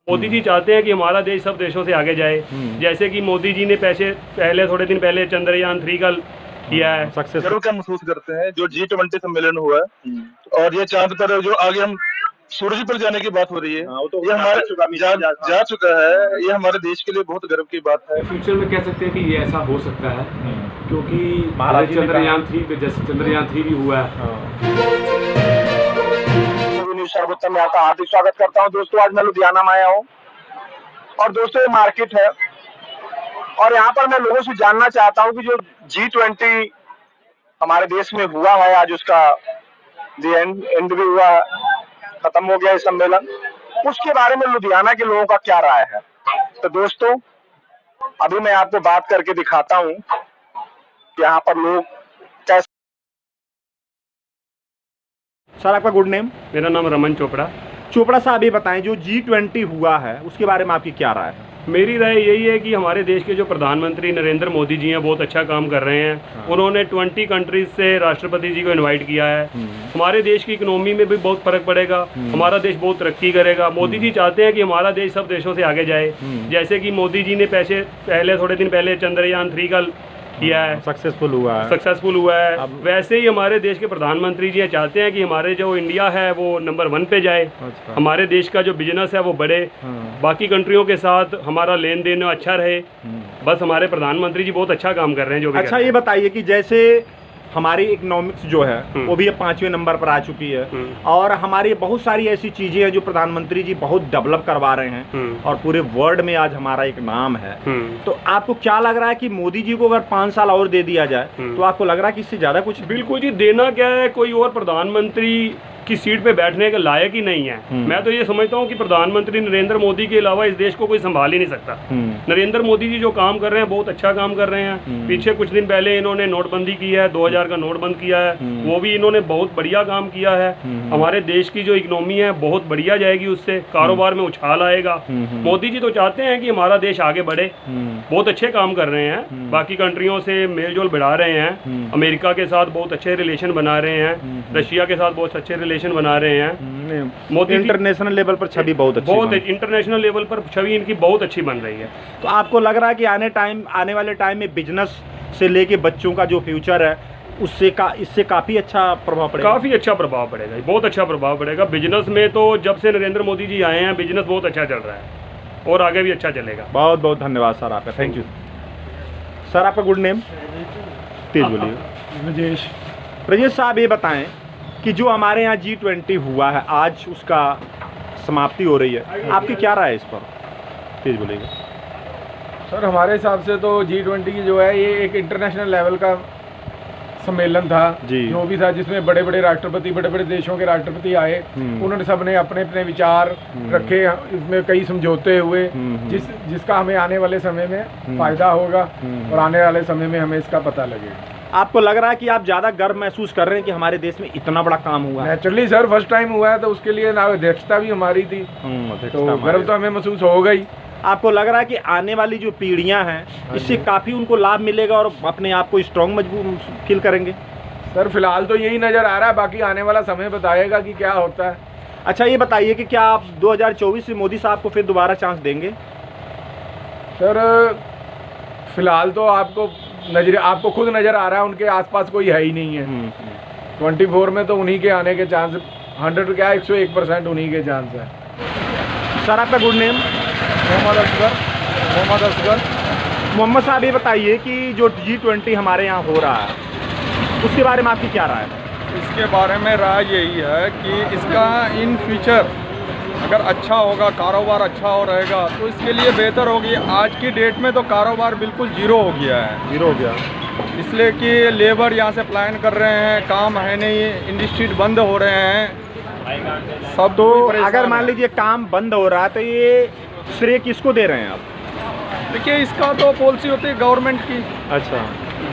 मोदी जी चाहते हैं कि हमारा देश सब देशों से आगे जाए। जैसे कि मोदी जी ने थोड़े दिन पहले चंद्रयान-3 का किया है। सक्सेस क्या महसूस करते हैं जो G20 सम्मेलन हुआ है और ये चांद पर जो आगे हम सूरज पर जाने की बात हो रही है, ये हमारे जा चुका है। ये हमारे देश के लिए बहुत गर्व की बात है। फ्यूचर में कह सकते हैं कि ये ऐसा हो सकता है क्योंकि चंद्रयान-3 पे जैसे चंद्रयान-3 भी हुआ है। न्यूज़ सर्वोत्तम में आपका हार्दिक स्वागत करता हूं। दोस्तों, आज मैं लुधियाना में आया हूं और दोस्तों ये मार्केट है और यहाँ पर मैं लोगों से जानना चाहता हूं कि जो G20 हमारे देश में हुआ है, आज उसका एंड भी हुआ, खत्म हो गया ये सम्मेलन, उसके बारे में लुधियाना के लोगों का क्या राय है। तो दोस्तों, अभी मैं आपको बात करके दिखाता हूँ कि यहाँ पर लोग कैसे। सर, आपका गुड नेम? मेरा नाम रमन चोपड़ा। चोपड़ा साहब, ये बताएं जो G20 हुआ है उसके बारे में आपकी क्या राय है? मेरी राय यही है कि हमारे देश के जो प्रधानमंत्री नरेंद्र मोदी जी हैं बहुत अच्छा काम कर रहे हैं। उन्होंने 20 कंट्रीज से राष्ट्रपति जी को इनवाइट किया है। हमारे देश की इकोनॉमी में भी बहुत फर्क पड़ेगा, हमारा देश बहुत तरक्की करेगा। मोदी जी चाहते हैं कि हमारा देश सब देशों से आगे जाए। जैसे कि मोदी जी ने थोड़े दिन पहले चंद्रयान-3 का किया है, सक्सेसफुल हुआ है। वैसे ही हमारे देश के प्रधानमंत्री जी चाहते हैं कि हमारे जो इंडिया है वो नंबर 1 पे जाए। हमारे देश का जो बिजनेस है वो बढ़े, बाकी कंट्रियों के साथ हमारा लेन देन अच्छा रहे। बस हमारे प्रधानमंत्री जी बहुत अच्छा काम कर रहे हैं जो भी। अच्छा, ये बताइए कि जैसे हमारी इकोनॉमिक्स जो है वो भी अब 5वें नंबर पर आ चुकी है और हमारी बहुत सारी ऐसी चीजें हैं जो प्रधानमंत्री जी बहुत डेवलप करवा रहे हैं और पूरे वर्ल्ड में आज हमारा एक नाम है। तो आपको क्या लग रहा है कि मोदी जी को अगर 5 साल और दे दिया जाए तो आपको लग रहा है कि इससे ज्यादा कुछ? बिल्कुल जी, देना क्या है, कोई और प्रधानमंत्री की सीट पे बैठने के लायक ही नहीं है। मैं तो ये समझता हूँ कि प्रधानमंत्री नरेंद्र मोदी के अलावा इस देश को कोई संभाल ही नहीं सकता। नरेंद्र मोदी जी जो काम कर रहे हैं बहुत अच्छा काम कर रहे हैं। पीछे कुछ दिन पहले इन्होंने नोटबंदी की है, 2000 का नोट बंद किया है, वो भी इन्होंने बहुत बढ़िया काम किया है। हमारे देश की जो इकोनॉमी है बहुत बढ़िया जाएगी, उससे कारोबार में उछाल आएगा। मोदी जी तो चाहते हैं कि हमारा देश आगे बढ़े, बहुत अच्छे काम कर रहे हैं, बाकी कंट्रियों से मेल जोल बढ़ा रहे हैं, अमेरिका के साथ बहुत अच्छे रिलेशन बना रहे हैं, रशिया के साथ बहुत अच्छे रिलेशन बना रहे हैं। मोदी इंटरनेशनल लेवल पर छवि बहुत इंटरनेशनल लेवल पर छवि इनकी बहुत अच्छी बन रही है। तो आपको लग रहा है कि आने वाले टाइम में बिजनेस से लेके बच्चों का जो फ्यूचर है इससे काफी अच्छा प्रभाव पड़ेगा? काफी अच्छा प्रभाव पड़ेगा, बहुत अच्छा प्रभाव पड़ेगा। बिजनेस में तो जब से नरेंद्र मोदी जी आए हैं बिजनेस बहुत अच्छा चल रहा है और आगे भी अच्छा चलेगा। बहुत बहुत धन्यवाद सर आपका, थैंक यू। सर, आपका गुड नेम? तेज बोलिए। ब्रजेश साहब, ये बताएं कि जो हमारे यहाँ G20 हुआ है आज उसका समाप्ति हो रही है, आपकी क्या राय है इस पर? तेज बोलिएगा। सर, हमारे हिसाब से तो G20 की जो है ये एक इंटरनेशनल लेवल का सम्मेलन था जो भी था, जिसमें बड़े बड़े राष्ट्रपति, बड़े बड़े देशों के राष्ट्रपति आए। उन्होंने सबने अपने अपने विचार रखे, इसमें कई समझौते हुए जिसका हमें आने वाले समय में फायदा होगा और आने वाले समय में हमें इसका पता लगेगा। आपको लग रहा है कि आप ज़्यादा गर्व महसूस कर रहे हैं कि हमारे देश में इतना बड़ा काम हुआ? नेचुरली सर, फर्स्ट टाइम हुआ है तो उसके लिए ना अध्यक्षता भी हमारी थी, तो गर्व तो हमें महसूस होगा ही। आपको लग रहा है कि आने वाली जो पीढ़ियां हैं इससे काफ़ी उनको लाभ मिलेगा और अपने आप को स्ट्रॉन्ग मजबूत फील करेंगे? सर, फिलहाल तो यही नज़र आ रहा है, बाकी आने वाला समय बताएगा कि क्या होता है। अच्छा, ये बताइए कि क्या आप 2024 में मोदी साहब को फिर दोबारा चांस देंगे? सर, फिलहाल तो आपको खुद नज़र आ रहा है उनके आसपास कोई है ही नहीं है। 24 में तो उन्हीं के आने के चांस 101% उन्हीं के चांस है। सर, आपका गुड नेम? मोहम्मद असगर। मोहम्मद साहब, ये बताइए कि जो G20 हमारे यहाँ हो रहा है उसके बारे में आपकी क्या राय है? इसके बारे में राय यही है कि इसका इन फ्यूचर अगर अच्छा होगा, कारोबार अच्छा हो रहेगा तो इसके लिए बेहतर होगी। आज की डेट में तो कारोबार बिल्कुल जीरो हो गया है, इसलिए कि लेबर यहाँ से पलायन कर रहे हैं, काम है नहीं, इंडस्ट्री बंद हो रहे हैं सब। तो अगर मान लीजिए काम बंद हो रहा है तो ये श्रेय किसको दे रहे हैं आप? देखिए, इसका तो पॉलिसी होती है गवर्नमेंट की। अच्छा,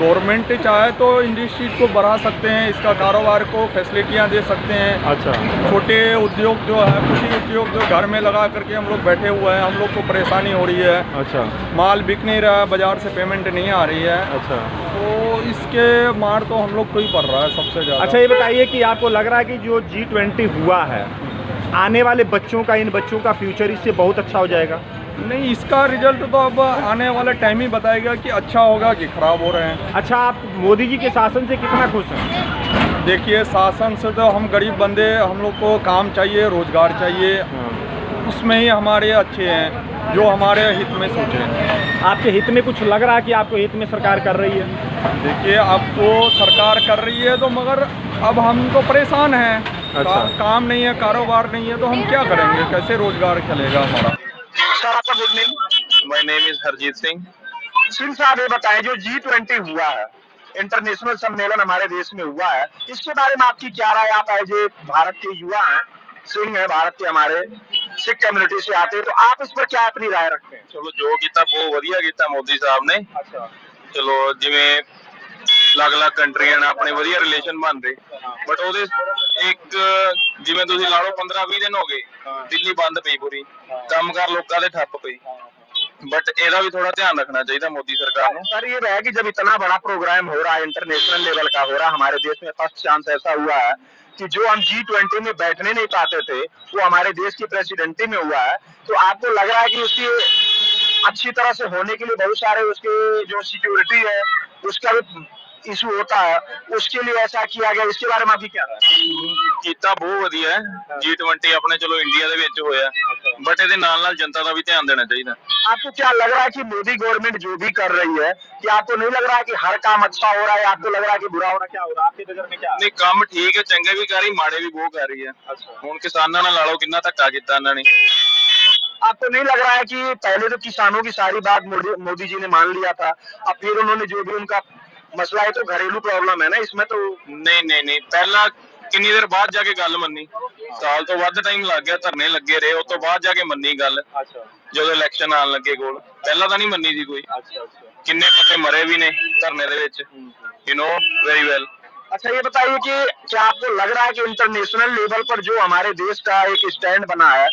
गवर्नमेंट चाहे तो इंडस्ट्री को बढ़ा सकते हैं, इसका कारोबार को फैसिलिटियाँ दे सकते हैं। अच्छा, छोटे उद्योग जो है, कुछ उद्योग जो घर में लगा करके हम लोग बैठे हुए हैं, हम लोग को परेशानी हो रही है। अच्छा, माल बिक नहीं रहा है, बाजार से पेमेंट नहीं आ रही है। अच्छा, तो इसके मार तो हम लोग को ही पड़ रहा है सबसे ज़्यादा। अच्छा, ये बताइए कि आपको लग रहा है कि जो G20 हुआ है आने वाले बच्चों का, इन बच्चों का फ्यूचर इससे बहुत अच्छा हो जाएगा? नहीं, इसका रिजल्ट तो अब आने वाला टाइम ही बताएगा कि अच्छा होगा कि खराब हो रहे हैं। अच्छा, आप मोदी जी के शासन से कितना खुश हैं? देखिए, शासन से तो हम गरीब बंदे, हम लोग को काम चाहिए, रोजगार चाहिए, उसमें ही हमारे अच्छे हैं, जो हमारे हित में सोचे। आपके हित में कुछ लग रहा है कि आपको हित में सरकार कर रही है? देखिए, अब तो सरकार कर रही है तो मगर अब हम तो परेशान हैं। अच्छा। काम नहीं है, कारोबार नहीं है, तो हम क्या करेंगे, कैसे रोजगार चलेगा हमारा। सर, आपका good name? My name is Harjeet Singh. Singh साहब, ये बताएं, जो G20 हुआ है, इंटरनेशनल सम्मेलन हमारे देश में हुआ है, इसके बारे में आपकी क्या राय? आप एज ए भारत के युवा हैं, सिंह है भारत के, हमारे सिख कम्युनिटी से आते हैं, तो आप इस पर क्या अपनी राय रखते हैं? चलो, जो ਕੀਤਾ ਬਹੁਤ ਵਧੀਆ ਕੀਤਾ ਮੋਦੀ ਸਾਹਿਬ ਨੇ। अच्छा। ਚਲੋ, ਜਿਵੇਂ ਅਲੱਗ-ਅਲੱਗ ਕੰਟਰੀਆਂ ਨਾਲ ਆਪਣੇ ਵਧੀਆ ਰਿਲੇਸ਼ਨ ਬਣਦੇ, ਬਟ ਉਹਦੇ ਇੱਕ ਜਿਵੇਂ ਤੁਸੀਂ ਲਾ ਲਓ 15-20 ਦਿਨ ਹੋ ਗਏ ਦਿੱਲੀ ਬੰਦ ਪਈ ਪੂਰੀ, ਕੰਮਕਾਰ ਲੋਕਾਂ ਦੇ ਠੱਪ ਪਈ, बट ਇਹਦਾ भी थोड़ा ध्यान रखना चाहिए मोदी सरकार ने। सर, ये है कि जब इतना बड़ा प्रोग्राम हो रहा है, इंटरनेशनल लेवल का हो रहा है, हमारे देश में फर्स्ट चांस ऐसा हुआ है कि जो हम G20 में बैठने नहीं पाते थे वो हमारे देश की प्रेसिडेंटी में हुआ है, तो आपको लग रहा है कि उसकी अच्छी तरह से होने के लिए बहुत सारे उसके जो सिक्योरिटी है उसका भी इशू होता है, उसके लिए ऐसा किया गया, इसके बारे में आपकी क्या राय है? ਕੀਤਾ ਬਹੁਤ ਵਧੀਆ ਹੈ। G20 ਆਪਣੇ ਚਲੋ ਇੰਡੀਆ ਦੇ ਵਿੱਚ ਹੋਇਆ, ਬਟ ਇਹਦੇ ਨਾਲ ਨਾਲ ਜਨਤਾ ਦਾ ਵੀ ਧਿਆਨ ਦੇਣਾ ਚਾਹੀਦਾ। आपको क्या लग रहा है कि मोदी गवर्नमेंट जो भी कर रही है, कि आपको नहीं लग रहा है कि हर काम अच्छा हो रहा है, आपको लग रहा है कि बुरा हो रहा है? क्या हो रहा है आपकी नजर में? क्या ਨਹੀਂ, ਕੰਮ ਠੀਕ ਹੈ, ਚੰਗੇ ਵੀ ਕਰ ਰਹੀ, ਮਾੜੇ ਵੀ ਬਹੁਤ ਕਰ ਰਹੀ ਹੈ। ਹੁਣ ਕਿਸਾਨਾਂ ਨਾਲ ਲਾ ਲਓ ਕਿੰਨਾ ਧੱਕਾ ਕੀਤਾ ਇਹਨਾਂ ਨੇ। आपको नहीं लग रहा है कि पहले तो किसानों की सारी बात मोदी जी ने मान लिया था, अब फिर उन्होंने जो भी उनका मसला है, तो घरेलू प्रॉब्लम है ना इसमें, तो ਨਹੀਂ ਪਹਿਲਾਂ ਕਿੰਨੀ ਦੇਰ ਬਾਅਦ ਜਾ ਕੇ ਗੱਲ ਮੰਨੀ, ਸਾਲ ਤੋਂ ਵੱਧ ਟਾਈਮ ਲੱਗ ਗਿਆ, ਧਰਨੇ ਲੱਗੇ ਰਹੇ, ਉਸ ਤੋਂ ਬਾਅਦ ਜਾ ਕੇ ਮੰਨੀ ਗੱਲ। ਜਦੋਂ ਇਲੈਕਸ਼ਨ ਆਉਣ ਲੱਗੇ ਕੋਲ, ਪਹਿਲਾਂ ਤਾਂ ਨਹੀਂ ਮੰਨੀ ਸੀ ਕੋਈ। ਕਿੰਨੇ ਬੰਦੇ ਮਰੇ ਵੀ ਨੇ ਧਰਨੇ ਦੇ ਵਿੱਚ, ਯੂ नो वेरी वेल। अच्छा, ये बताइए कि क्या आपको लग रहा है कि इंटरनेशनल लेवल पर जो हमारे देश का एक स्टैंड बना है,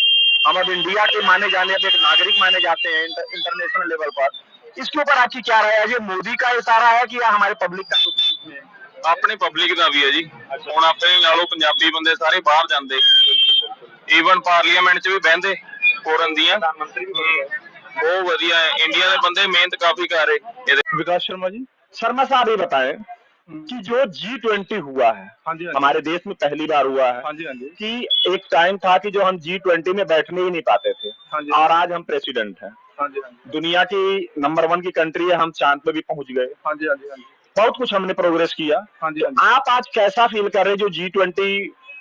हम अब इंडिया के माने जाने, अब एक नागरिक माने जाते हैं इंटरनेशनल लेवल पर, इसके ऊपर आपकी क्या राय है? ये मोदी का इशारा है कि या हमारे पब्लिक का कुछ है? ਆਪਣੇ ਪਬਲਿਕ ਦਾ ਵੀ ਹੈ ਜੀ। ਹੁਣ ਆਪਣੇ ਲਾ ਲਓ ਪੰਜਾਬੀ ਬੰਦੇ ਸਾਰੇ ਬਾਹਰ ਜਾਂਦੇ, ਈਵਨ ਪਾਰਲੀਮੈਂਟ 'ਚ ਵੀ ਬਹਿੰਦੇ ਫੋਰਨ ਦੀਆਂ। ਬਹੁਤ ਵਧੀਆ ਹੈ, ਇੰਡੀਆ ਦੇ ਬੰਦੇ ਮਿਹਨਤ ਕਾਫੀ ਕਰ ਰਹੇ ਇਹਦੇ। विकास शर्मा जी। शर्मा साहब, ये बताएं कि जो G20 हुआ है हमारे देश में पहली बार हुआ है, कि एक टाइम था कि जो हम G20 में बैठने ही नहीं पाते थे, और आज हम प्रेसिडेंट हैं, दुनिया की नंबर 1 की कंट्री है, हम चांद पे भी पहुंच गए, बहुत कुछ हमने प्रोग्रेस किया। तो आप आज कैसा फील कर रहे हैं जो G20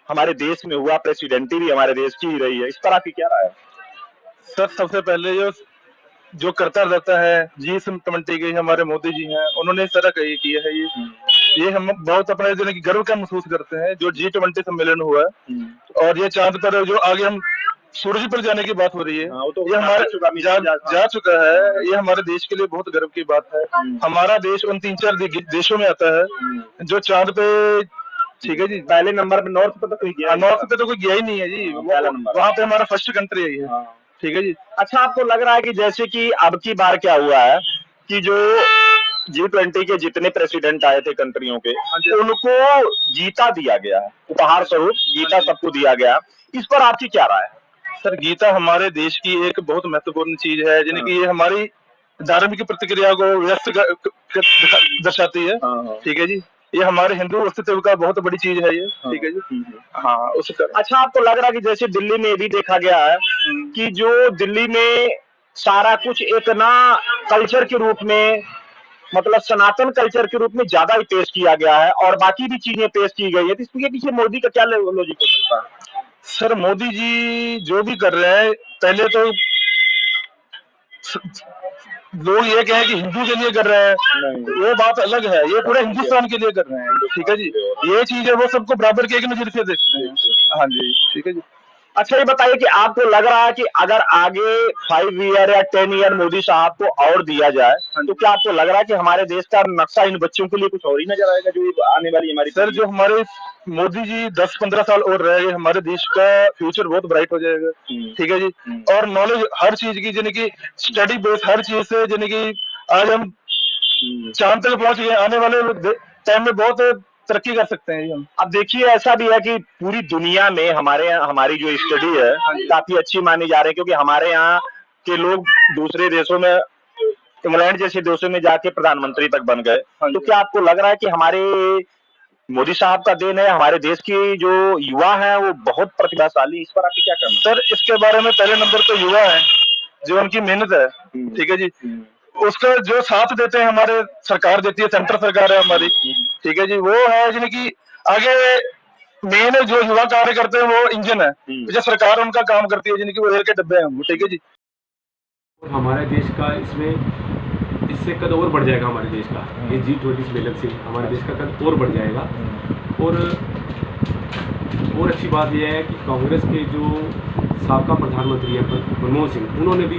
हमारे देश में हुआ, प्रेसिडेंटी भी हमारे देश की ही रही है, इस पर आपकी क्या राय है? सर, सबसे पहले जो करता रहता है G20 के हमारे मोदी जी हैं, उन्होंने इस तरह कही किया है। ये हम बहुत अपने जो कि गर्व का महसूस करते हैं जो G20 सम्मेलन हुआ है, और ये चांद पर जो आगे हम सूरज पर जाने की बात हो रही है, ये हमारे जा चुका है, ये हमारे देश के लिए बहुत गर्व की बात है। हमारा देश उन 3-4 देशों में आता है जो चांद पे, ठीक है जी, पहले नंबर पे नॉर्थ पे तो कोई गया, नॉर्थ पे तो कोई गया ही नहीं है जी, वहाँ पे हमारा फर्स्ट कंट्री है, ठीक है जी। अच्छा, आपको लग रहा है कि जैसे कि अब की बार क्या हुआ है कि जो G20 के जितने प्रेसिडेंट आए थे कंट्रियों के, उनको गीता दिया गया है, उपहार स्वरूप गीता सबको दिया गया, इस पर आपकी क्या राय है? सर, गीता हमारे देश की एक बहुत महत्वपूर्ण चीज है, जिन्हें कि ये हमारी धार्मिक प्रतिक्रिया को व्यक्त दर्शाती है, ठीक है जी। ये हमारे हिंदू अस्तित्व का बहुत बड़ी चीज है ये, ठीक है जी। हाँ, उसका। अच्छा, आपको लग रहा है कि जैसे दिल्ली में भी देखा गया है कि जो दिल्ली में सारा कुछ एक ना कल्चर के रूप में, मतलब सनातन कल्चर के रूप में ज्यादा ही पेश किया गया है, और बाकी भी चीजें पेश की गई है, तो इसके पीछे मोदी का क्या लॉजिक हो सकता है? सर, मोदी जी जो भी कर रहे हैं, पहले तो लोग ये कहें कि हिंदू के लिए कर रहे हैं, वो बात अलग है, ये पूरे हिंदुस्तान के लिए कर रहे हैं, ठीक है जी। ये चीज है, वो सबको बराबर के एक नजर से देखते हैं। हाँ जी, ठीक है जी। अच्छा, ये बताइए कि आपको लग रहा है कि अगर आगे 5 ईयर या 10 ईयर मोदी साहब को और दिया जाए, तो क्या आपको लग रहा है कि हमारे देश का नक्शा इन बच्चों के लिए कुछ और ही नजर आएगा जो आने वाली हमारी? सर, जो हमारे मोदी जी 10-15 साल और रहेंगे, हमारे देश का फ्यूचर बहुत ब्राइट हो जाएगा, ठीक है जी। और नॉलेज हर चीज की, यानी कि स्टडी बेस हर चीज से, यानी कि आज हम चांद तक पहुंच गए, आने वाले टाइम में बहुत तरक्की कर सकते हैं हम। अब देखिए ऐसा भी है कि पूरी दुनिया में हमारी जो स्टडी है काफी अच्छी मानी जा रही है, क्योंकि हमारे यहाँ के लोग दूसरे देशों में, इंग्लैंड जैसे देशों में जाके प्रधानमंत्री तक बन गए। तो क्या आपको लग रहा है कि हमारे मोदी साहब का देन है, हमारे देश की जो युवा है वो बहुत प्रतिभाशाली, इस पर आपके क्या कहना? सर इसके बारे में पहले नंबर तो युवा है, जो उनकी मेहनत है, ठीक है जी, उसका जो साथ देते हैं हमारे सरकार देती है, सेंटर सरकार है हमारी, ठीक है जी, वो है जिनकी आगे मेन जो युवा कार्य करते हैं वो इंजन है, जो सरकार उनका काम करती है, जिनकी वो रेल के डब्बे हैं, ठीक है जी। हमारे देश का इससे कद और बढ़ जाएगा हमारे देश का, ये G20 सम्मेलन से हमारे देश का कद और बढ़ जाएगा। और अच्छी बात यह है कि कांग्रेस के जो साबका प्रधानमंत्री हैं मनमोहन सिंह, उन्होंने भी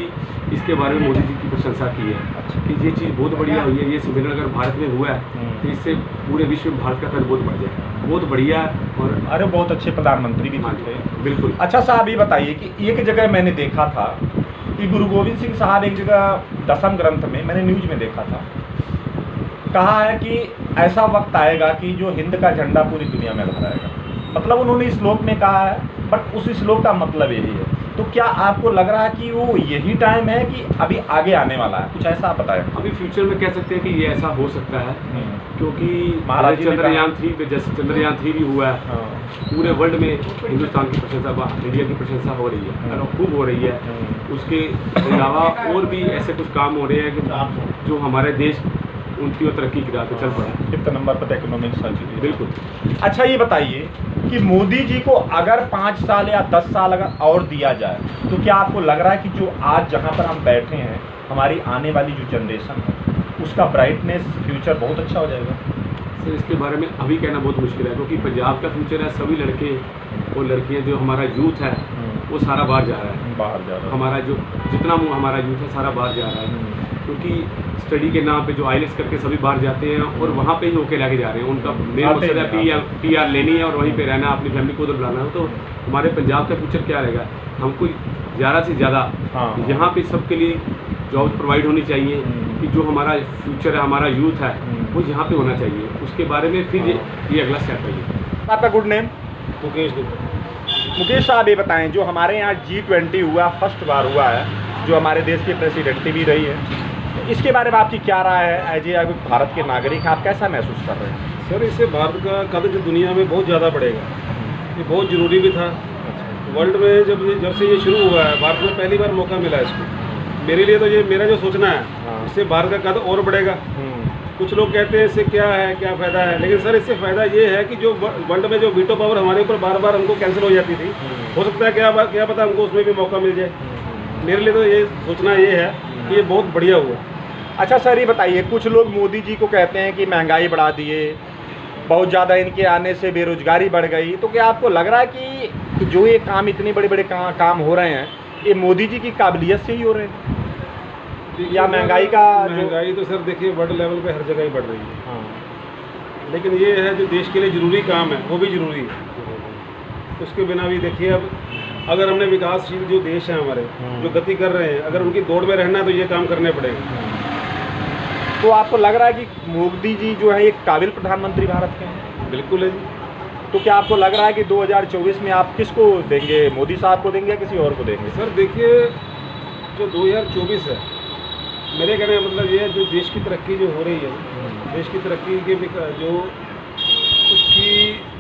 इसके बारे में मोदी जी की प्रशंसा की है कि ये चीज़ बहुत बढ़िया हुई है, ये सम्मेलन अगर भारत में हुआ है तो इससे पूरे विश्व में भारत का कद बहुत बढ़ जाएगा, बहुत बढ़िया है। और अरे बहुत अच्छे प्रधानमंत्री भी थे। बिल्कुल। अच्छा साहब, ये बताइए कि एक जगह मैंने देखा था कि गुरु गोविंद सिंह साहब एक जगह दसम ग्रंथ में, मैंने न्यूज में देखा था, कहा है कि ऐसा वक्त आएगा कि जो हिंद का झंडा पूरी दुनिया में लहराएगा। मतलब उन्होंने श्लोक में कहा है, बट उस श्लोक का मतलब यही है। तो क्या आपको लग रहा है कि वो यही टाइम है कि अभी आगे आने वाला है, कुछ ऐसा आप बताएं? अभी फ्यूचर में कह सकते हैं कि ये ऐसा हो सकता है, क्योंकि महाराज चंद्रयान 3 भी हुआ है, पूरे वर्ल्ड में हिंदुस्तान की प्रशंसा, इंडिया की प्रशंसा हो रही है, खूब हो रही है। उसके अलावा और भी ऐसे कुछ काम हो रहे हैं कि जो हमारे देश उनकी और तरक्की की राह पे चल पड़ा है। 5th नंबर पर इकोनॉमिक सर्च। बिल्कुल। अच्छा ये बताइए कि मोदी जी को अगर 5 साल या 10 साल अगर और दिया जाए, तो क्या आपको लग रहा है कि जो आज जहां पर हम बैठे हैं, हमारी आने वाली जो जनरेशन है, उसका ब्राइटनेस फ्यूचर बहुत अच्छा हो जाएगा? सर इसके बारे में अभी कहना बहुत मुश्किल है, क्योंकि पंजाब का फ्यूचर है, सभी लड़के और लड़कियां, जो हमारा यूथ है वो सारा बाहर जा रहा है, हमारा जो जितना हमारा यूथ है सारा बाहर जा रहा है, क्योंकि स्टडी के नाम पे जो आईलेट्स करके सभी बाहर जाते हैं और वहाँ पे ही होके लेके जा रहे हैं। उनका मेन मकसद है PR लेनी है और वहीं पे रहना, अपनी फैमिली को उधर बुलाना है। तो हमारे पंजाब का फ्यूचर क्या रहेगा? हमको ज़्यादा से ज़्यादा यहाँ पे सबके लिए जॉब प्रोवाइड होनी चाहिए, कि जो हमारा फ्यूचर है, हमारा यूथ है, वो यहाँ पे होना चाहिए। उसके बारे में फिर ये अगला स्टेप है। आपका गुड नेम? मुकेश। मुकेश साहब ये बताएं, जो हमारे यहाँ G20 हुआ, फर्स्ट बार हुआ है, जो हमारे देश की प्रेसिडेंट भी रही है, इसके बारे में आपकी क्या राय है? एज ए भारत के नागरिक आप कैसा महसूस कर रहे हैं? सर इससे भारत का कद जो दुनिया में बहुत ज़्यादा बढ़ेगा, ये बहुत ज़रूरी भी था। वर्ल्ड में जब से ये शुरू हुआ है, भारत में पहली बार मौका मिला इसको। मेरे लिए तो ये मेरा जो सोचना है, इससे भारत का कद और बढ़ेगा। कुछ लोग कहते हैं इससे क्या है, क्या फ़ायदा है, लेकिन सर इससे फ़ायदा ये है कि जो वर्ल्ड में जो वीटो पावर हमारे ऊपर बार बार हमको कैंसिल हो जाती थी, हो सकता है क्या पता हमको उसमें भी मौका मिल जाए। मेरे लिए तो ये सोचना ये है कि ये बहुत बढ़िया हुआ। अच्छा सर ये बताइए, कुछ लोग मोदी जी को कहते हैं कि महंगाई बढ़ा दिए, बहुत ज़्यादा इनके आने से बेरोजगारी बढ़ गई, तो क्या आपको लग रहा है कि जो ये काम इतने बड़े बड़े काम हो रहे हैं, ये मोदी जी की काबिलियत से ही हो रहे हैं, या महंगाई तो सर देखिए वर्ल्ड लेवल पे हर जगह ही बढ़ रही है, लेकिन ये है जो देश के लिए ज़रूरी काम है वो भी ज़रूरी है। उसके बिना भी देखिए, अब अगर हमने विकासशील जो देश हैं हमारे, जो गति कर रहे हैं, अगर उनकी दौड़ में रहना है तो ये काम करने पड़ेगा। तो आपको लग रहा है कि मोदी जी जो है एक काबिल प्रधानमंत्री भारत के हैं? बिल्कुल है जी। तो क्या आपको लग रहा है कि 2024 में आप किसको देंगे? मोदी साहब को देंगे या किसी और को देंगे? सर देखिए, जो 2024 है, मेरे कहने का मतलब ये है, जो देश की तरक्की जो हो रही है, देश की तरक्की के जो उसकी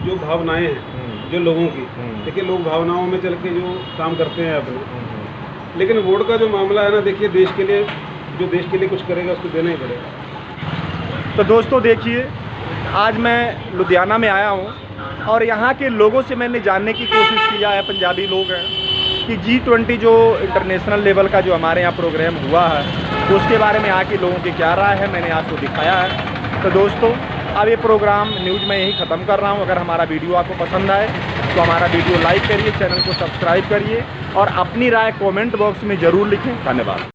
जो भावनाएं हैं जो लोगों की, देखिए लोग भावनाओं में चल के जो काम करते हैं अपने, लेकिन वोट का जो मामला है ना, देखिए देश के लिए, जो देश के लिए कुछ करेगा उसको देना ही पड़ेगा। तो दोस्तों देखिए, आज मैं लुधियाना में आया हूँ और यहाँ के लोगों से मैंने जानने की कोशिश किया है, पंजाबी लोग हैं, कि G20 जो इंटरनेशनल लेवल का जो हमारे यहाँ प्रोग्राम हुआ है, उसके बारे में यहाँ के लोगों की क्या राय है, मैंने आपको दिखाया है। तो दोस्तों अब ये प्रोग्राम न्यूज़ में यही ख़त्म कर रहा हूँ। अगर हमारा वीडियो आपको पसंद आए तो हमारा वीडियो लाइक करिए, चैनल को सब्सक्राइब करिए और अपनी राय कमेंट बॉक्स में ज़रूर लिखें। धन्यवाद।